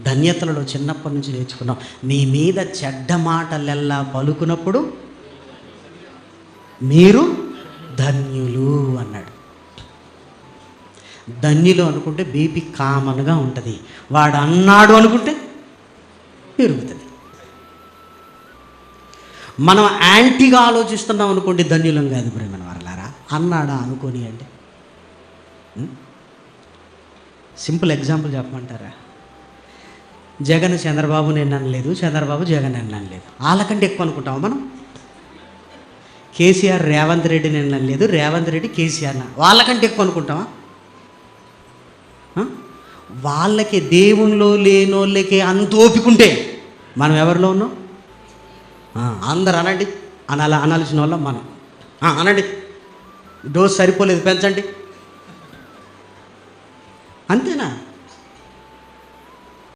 ధన్యతలలో చిన్నప్పటి నుంచి నేర్చుకున్నాం. మీ మీద చెడ్డ మాటలెల్లా పలుకున్నప్పుడు మీరు ధన్యులు అన్నాడు. ధన్యులు అనుకుంటే బీపీ కామన్గా ఉంటుంది, వాడు అన్నాడు అనుకుంటే పెరుగుతుంది. మనం యాంటీగా ఆలోచిస్తున్నాం అనుకోండి, ధన్యులం కాదు ప్రేమ వారలారా. అన్నాడా అనుకోని అంటే సింపుల్ ఎగ్జాంపుల్ చెప్పమంటారా? జగన్ చంద్రబాబు నేను అనలేదు, చంద్రబాబు జగన్ నేను అనలేదు. వాళ్ళకంటే ఎక్కువ అనుకుంటాం మనం. కేసీఆర్ రేవంత్ రెడ్డి నేను అనలేదు, రేవంత్ రెడ్డి కేసీఆర్ వాళ్ళకంటే ఎక్కువ అనుకుంటామా? వాళ్ళకి దేవునిలో లేనోళ్ళకి అంత ఓపికంటే మనం ఎవరిలో ఉన్నాం? అందరు అనండి, అనాల్సిన వాళ్ళం మనం. అనండి, డోస్ సరిపోలేదు పెంచండి, అంతేనా?